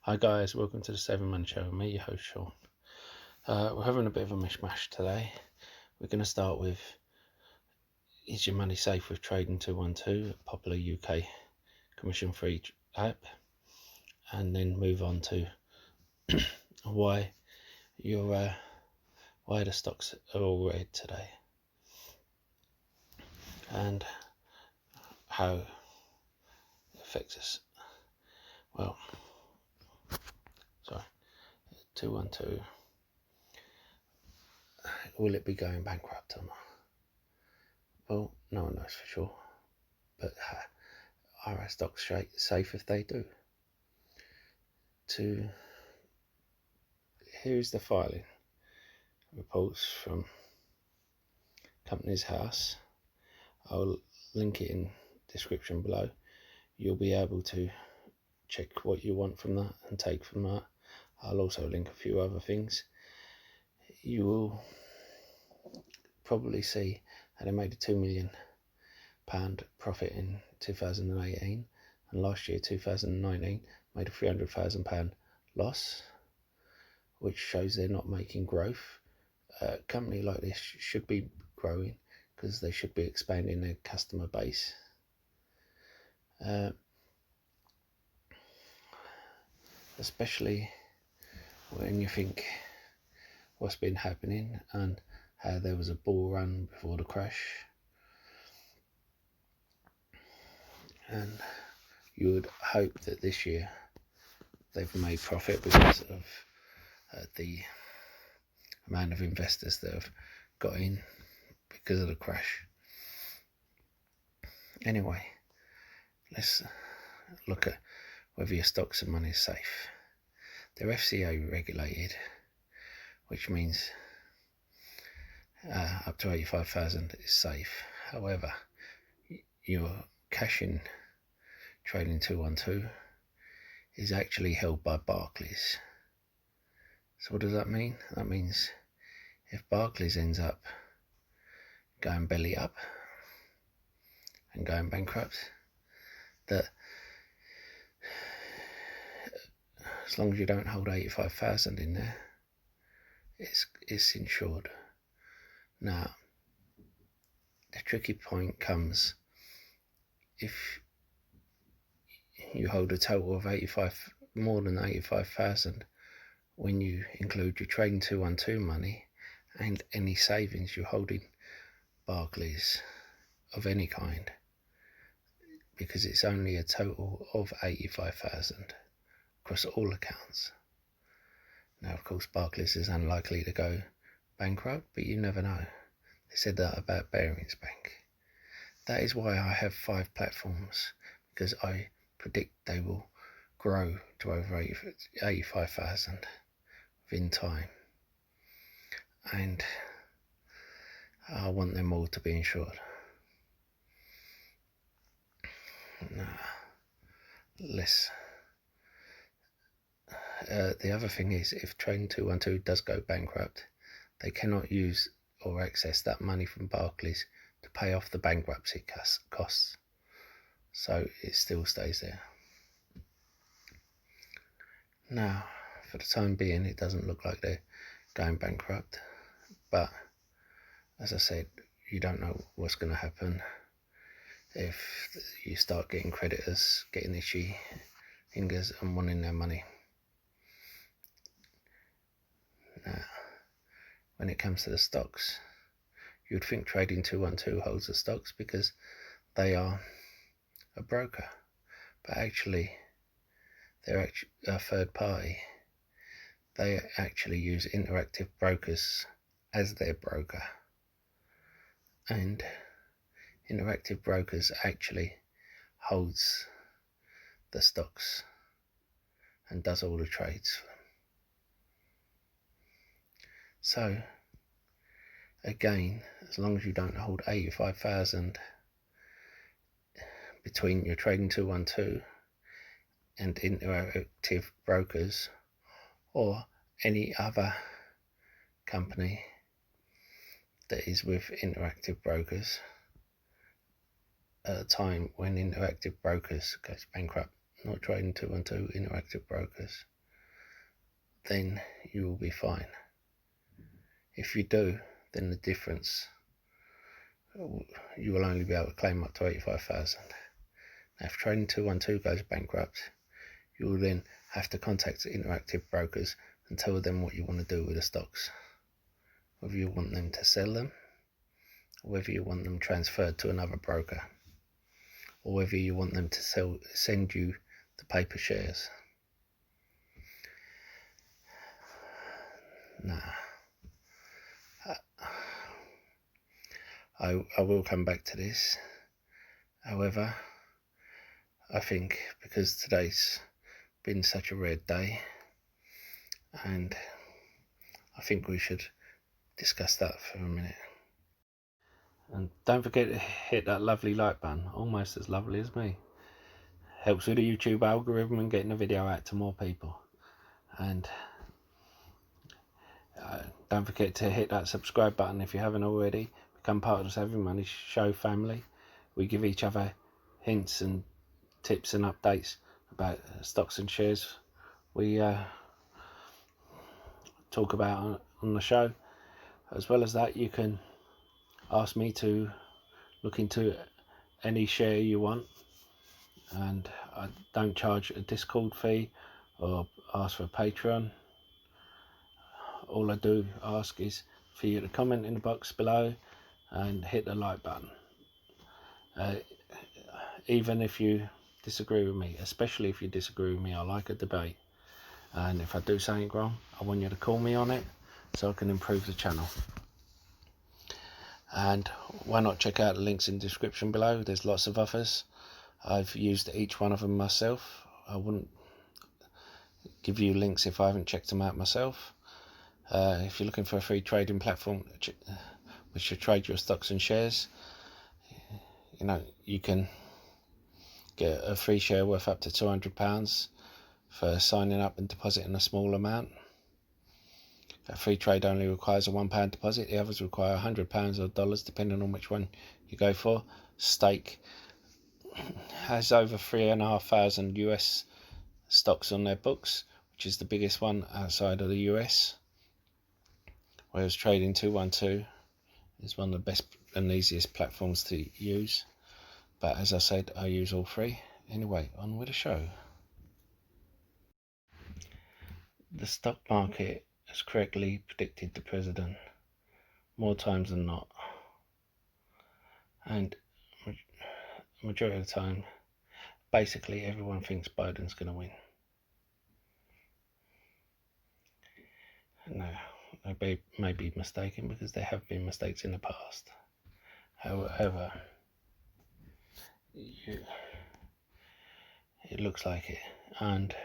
Hi guys, welcome to the 7-Man Show. Me, your host Sean. We're having a bit of a mishmash today. We're going to start with, is your money safe with trading 212, a popular UK commission-free app, and then move on to why the stocks are all red today and how it affects us. Well, 212. Will it be going bankrupt or not? Well, no one knows for sure, but are our stocks safe if they do? Here's the filing reports from Companies House. I'll link it in description below. You'll be able to check what you want from that and take from that. I'll also link a few other things. You will probably see how they made a £2 million profit in 2018, and last year 2019 made a £300,000 loss, which shows they're not making growth. A company like this should be growing because they should be expanding their customer base. Especially when you think what's been happening and how there was a bull run before the crash, and you would hope that this year they've made profit because of the amount of investors that have got in because of the crash. Anyway, let's look at whether your stocks and money is safe. They're FCA regulated, which means up to 85,000 is safe. However, your cash in trading 212 is actually held by Barclays. So what does that mean? That means if Barclays ends up going belly up and going bankrupt, that as long as you don't hold 85,000 in there, it's insured. Now, the tricky point comes if you hold a total of more than 85,000 when you include your trading 212 money and any savings you hold in Barclays of any kind, because it's only a total of 85,000 across all accounts. Now, of course, Barclays is unlikely to go bankrupt, but you never know. They said that about Barings Bank. That is why I have 5 platforms, because I predict they will grow to over 85,000 within time, and I want them all to be insured. Now, the other thing is, if trading 212 does go bankrupt, they cannot use or access that money from Barclays to pay off the bankruptcy costs, so it still stays there. Now, for the time being, it doesn't look like they're going bankrupt, but as I said, you don't know what's going to happen if you start getting creditors getting itchy fingers and wanting their money. Now, when it comes to the stocks, you'd think trading 212 holds the stocks because they are a broker, but actually they're a third party. They actually use Interactive Brokers as their broker, and Interactive Brokers actually holds the stocks and does all the trades. So again, as long as you don't hold 85,000 between your trading 212 and Interactive Brokers or any other company that is with Interactive Brokers at a time when Interactive Brokers goes bankrupt, not trading 212, Interactive Brokers, then you will be fine. If you do, then the difference, you will only be able to claim up to 85,000. Now, if Trading 212 goes bankrupt, you will then have to contact Interactive Brokers and tell them what you want to do with the stocks. Whether you want them to sell them, or whether you want them transferred to another broker, or whether you want them to send you the paper shares. Nah. I will come back to this. However, I think because today's been such a red day, and I think we should discuss that for a minute. And don't forget to hit that lovely like button, almost as lovely as me. Helps with the YouTube algorithm and getting the video out to more people. And don't forget to hit that subscribe button if you haven't already. Become part of the Saving Money Show family. We give each other hints and tips and updates about stocks and shares we talk about on the show. As well as that, you can ask me to look into any share you want, and I don't charge a Discord fee or ask for a Patreon. All I do ask is for you to comment in the box below and hit the like button. Even if you disagree with me, especially if you disagree with me, I like a debate. And if I do something wrong, I want you to call me on it so I can improve the channel. And why not check out the links in the description below? There's lots of others. I've used each one of them myself. I wouldn't give you links if I haven't checked them out myself. If you're looking for a free trading platform which should trade your stocks and shares, you know, you can get a free share worth up to £200 for signing up and depositing a small amount. A free trade only requires a £1 deposit. The others require £100 or dollars, depending on which one you go for. Staq has over 3,500 US stocks on their books, which is the biggest one outside of the US. Whereas Trading 212 is one of the best and easiest platforms to use. But as I said, I use all three. Anyway, on with the show. The stock market has correctly predicted the president more times than not. And majority of the time, basically everyone thinks Biden's going to win. No, they may be mistaken, because there have been mistakes in the past. However, it looks like it. And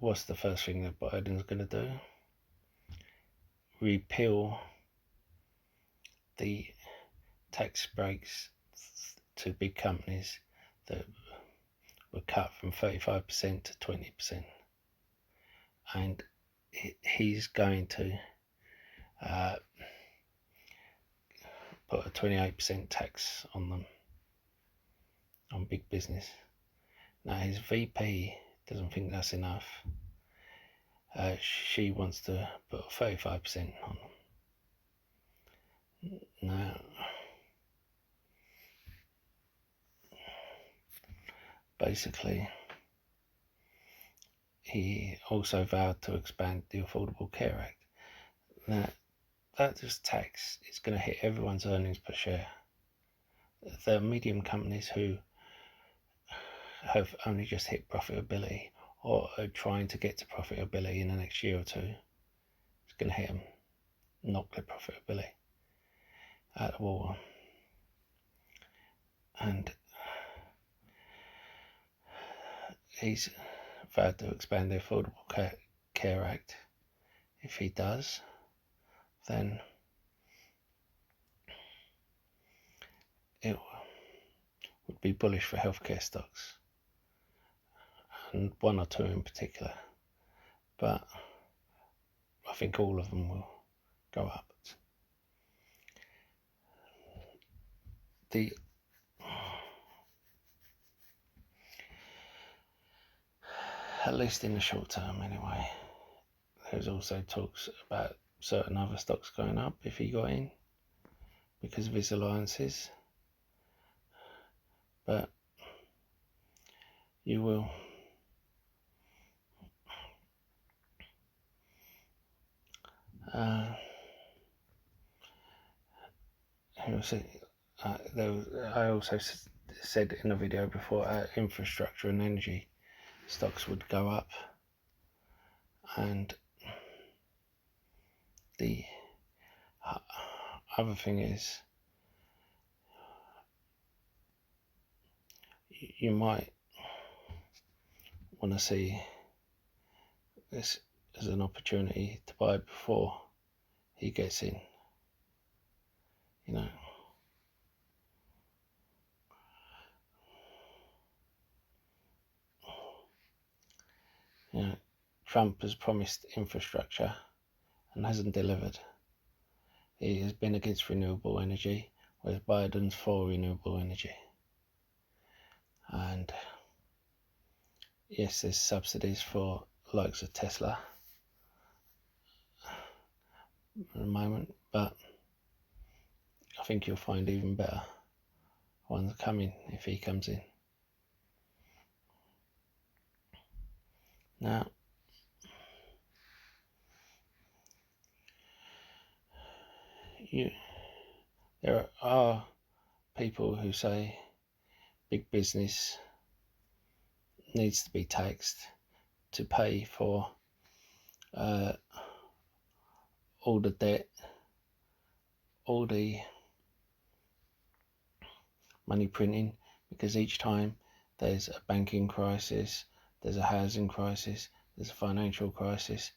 what's the first thing that Biden's going to do? Repeal the tax breaks to big companies that were cut from 35% to 20%. And he's going to put a 28% tax on them, on big business. Now his VP doesn't think that's enough. She wants to put 35% on them. Now, basically, he also vowed to expand the Affordable Care Act. Now, that just tax is going to hit everyone's earnings per share. The medium companies who have only just hit profitability or are trying to get to profitability in the next year or two, it's going to hit them, knock their profitability out of the water. And he's vowed to expand the Affordable Care Act. If he does, then it would be bullish for healthcare stocks, and one or two in particular, but I think all of them will go up. at least in the short term anyway. There's also talks about certain other stocks going up if he got in because of his alliances, but you will I also said in the video before infrastructure and energy stocks would go up, and the other thing is you might want to see this as an opportunity to buy before he gets in, you know. Trump has promised infrastructure and hasn't delivered. He has been against renewable energy, whereas Biden's for renewable energy. And yes, there's subsidies for the likes of Tesla at the moment, but I think you'll find even better ones coming if he comes in. Now, there are people who say big business needs to be taxed to pay for all the debt, all the money printing, because each time there's a banking crisis, there's a housing crisis, there's a financial crisis,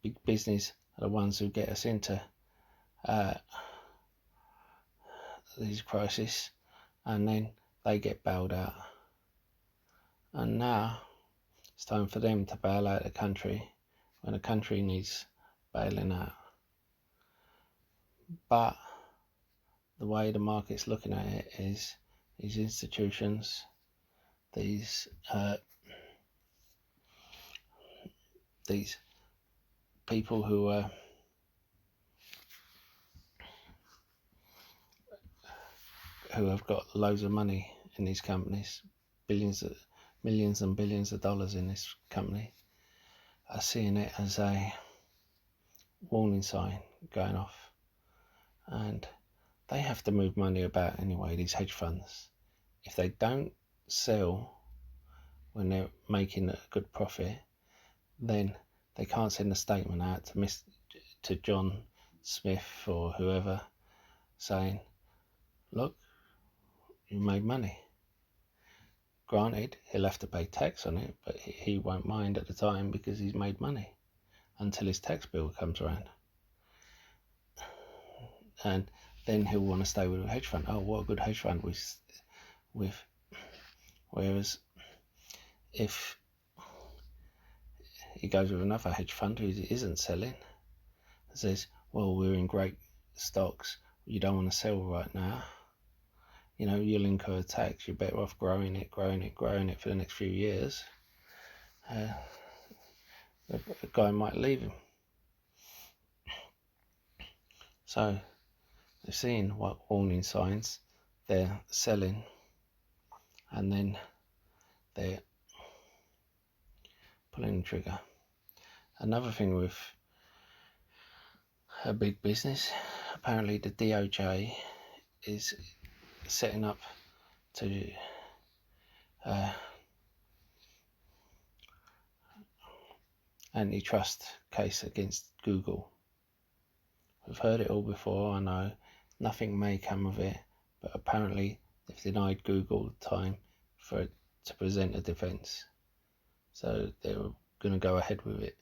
big business are the ones who get us into these crises, and then they get bailed out. And now it's time for them to bail out the country when the country needs bailing out. But the way the market's looking at it is these institutions, these people who have got loads of money in these companies, millions and billions of dollars in this company, are seeing it as a warning sign going off, and they have to move money about anyway, these hedge funds. If they don't sell when they're making a good profit, then they can't send a statement out to John Smith or whoever saying, look, you made money. Granted, he'll have to pay tax on it, but he won't mind at the time because he's made money until his tax bill comes around. And then he'll want to stay with a hedge fund. Oh, what a good hedge fund with. Whereas if he goes with another hedge fund who isn't selling and says, well, we're in great stocks, you don't want to sell right now, you know, you'll incur tax, you're better off growing it for the next few years, the guy might leave him. So they're seeing what warning signs, they're selling, and then they're pulling the trigger. Another thing with a big business, apparently the DOJ is setting up to antitrust case against Google. We've heard it all before, I know, nothing may come of it, but apparently they've denied Google time for it to present a defence. So they're going to go ahead with it,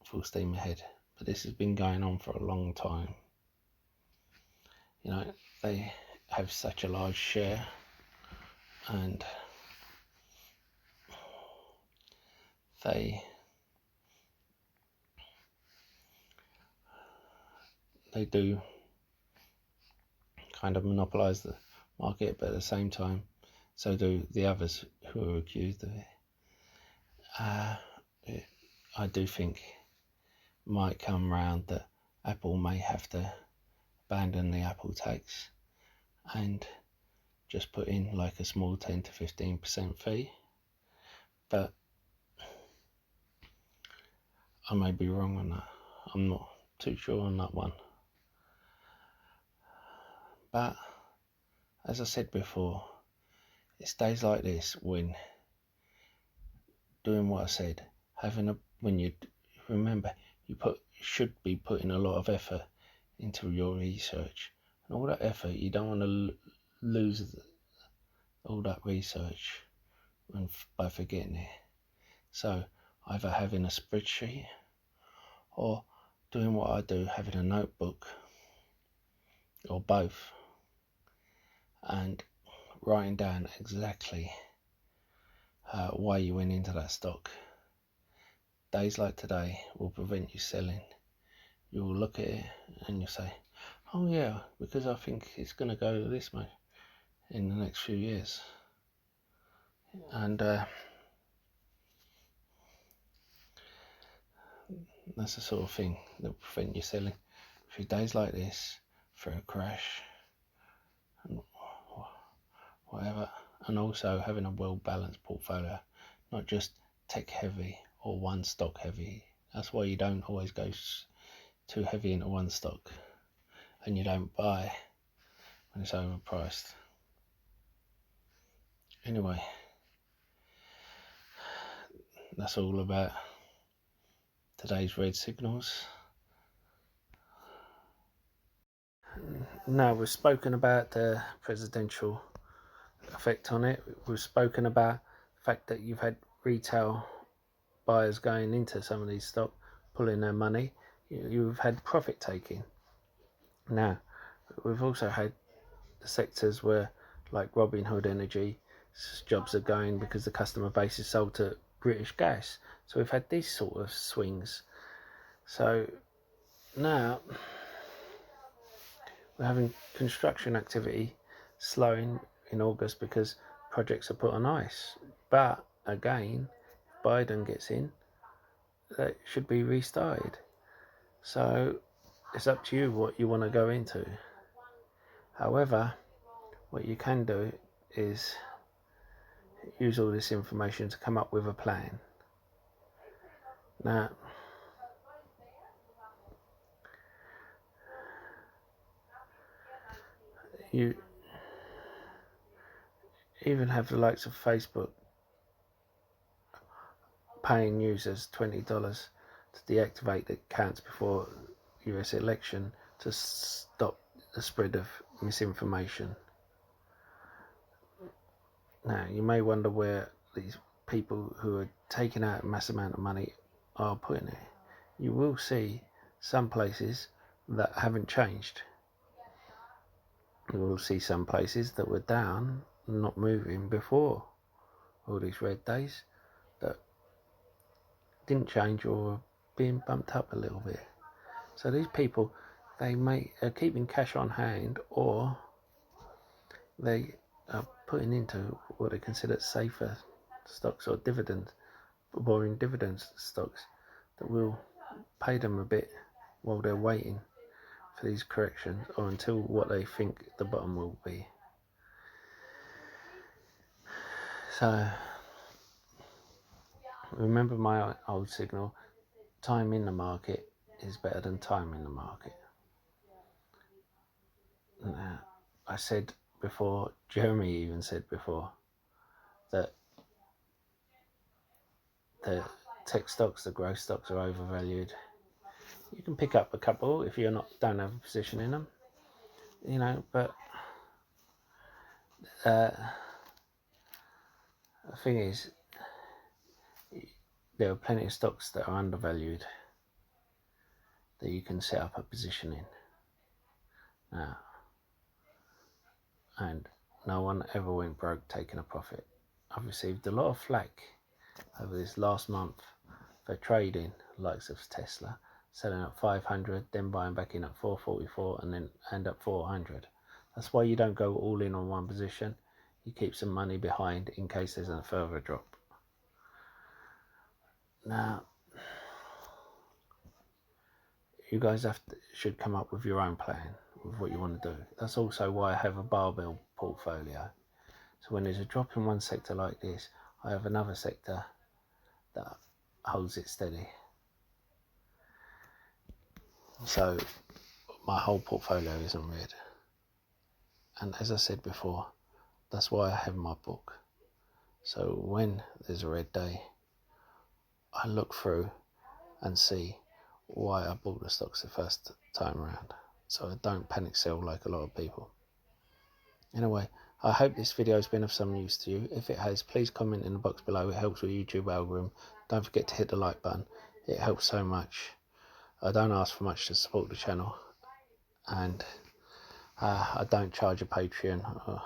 full steam ahead. But this has been going on for a long time. You know, they have such a large share, and they do kind of monopolise the market, but at the same time, so do the others who are accused of it. I do think it might come round that Apple may have to abandon the Apple tax and just put in like a small 10 to 15% fee, but I may be wrong on that. I'm not too sure on that one. But as I said before, it's days like this when doing what I said, when you remember, you should be putting a lot of effort into your research, and all that effort, you don't want to lose all that research by forgetting it. So either having a spreadsheet or doing what I do, having a notebook, or both, and writing down exactly why you went into that stock. Days like today will prevent you selling. You will look at it and you'll say, oh yeah, because I think it's going to go this much in the next few years. And that's the sort of thing that will prevent you selling. Through days like this, for a crash, and whatever. And also having a well-balanced portfolio, not just tech heavy or one stock heavy. That's why you don't always go too heavy into one stock, and you don't buy when it's overpriced. Anyway, that's all about today's red signals. Now, we've spoken about the presidential effect on it. We've spoken about the fact that you've had retail buyers going into some of these stocks, pulling their money. You've had profit taking. Now, we've also had the sectors where, like Robinhood Energy, jobs are going because the customer base is sold to British Gas. So we've had these sort of swings. So now we're having construction activity slowing in August because projects are put on ice. But again, if Biden gets in, that should be restarted. So it's up to you what you want to go into. However, what you can do is use all this information to come up with a plan. Now, you even have the likes of Facebook paying users $20 to deactivate the accounts before US election to stop the spread of misinformation. Now, you may wonder where these people who are taking out a mass amount of money are putting it. You will see some places that haven't changed. You will see some places that were down, not moving before all these red days, that didn't change or being bumped up a little bit. So these people, they are keeping cash on hand, or they are putting into what they consider safer stocks or borrowing dividends stocks that will pay them a bit while they're waiting for these corrections, or until what they think the bottom will be. So remember my old signal, time in the market is better than time in the market. Now, I said before, Jeremy even said before, that the tech stocks, the growth stocks are overvalued. You can pick up a couple if you don't have a position in them, but the thing is, there are plenty of stocks that are undervalued that you can set up a position in now, and no one ever went broke taking a profit. I've received a lot of flack over this last month for trading likes of Tesla, selling at 500, then buying back in at 444, and then end up 400. That's why you don't go all in on one position. You keep some money behind in case there's a further drop. Now, you guys should come up with your own plan with what you want to do. That's also why I have a barbell portfolio. So when there's a drop in one sector like this, I have another sector that holds it steady. So my whole portfolio isn't red. And as I said before, that's why I have my book. So when there's a red day, I look through and see why I bought the stocks the first time around. So I don't panic sell like a lot of people. Anyway, I hope this video has been of some use to you. If it has, please comment in the box below. It helps with YouTube algorithm. Don't forget to hit the like button. It helps so much. I don't ask for much to support the channel. And I don't charge a Patreon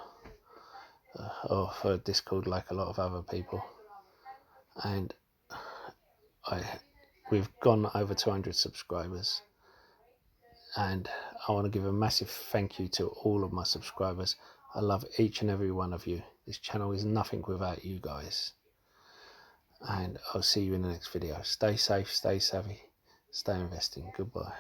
or for Discord like a lot of other people. And we've gone over 200 subscribers. And I want to give a massive thank you to all of my subscribers. I love each and every one of you. This channel is nothing without you guys. And I'll see you in the next video. Stay safe, stay savvy, stay investing. Goodbye.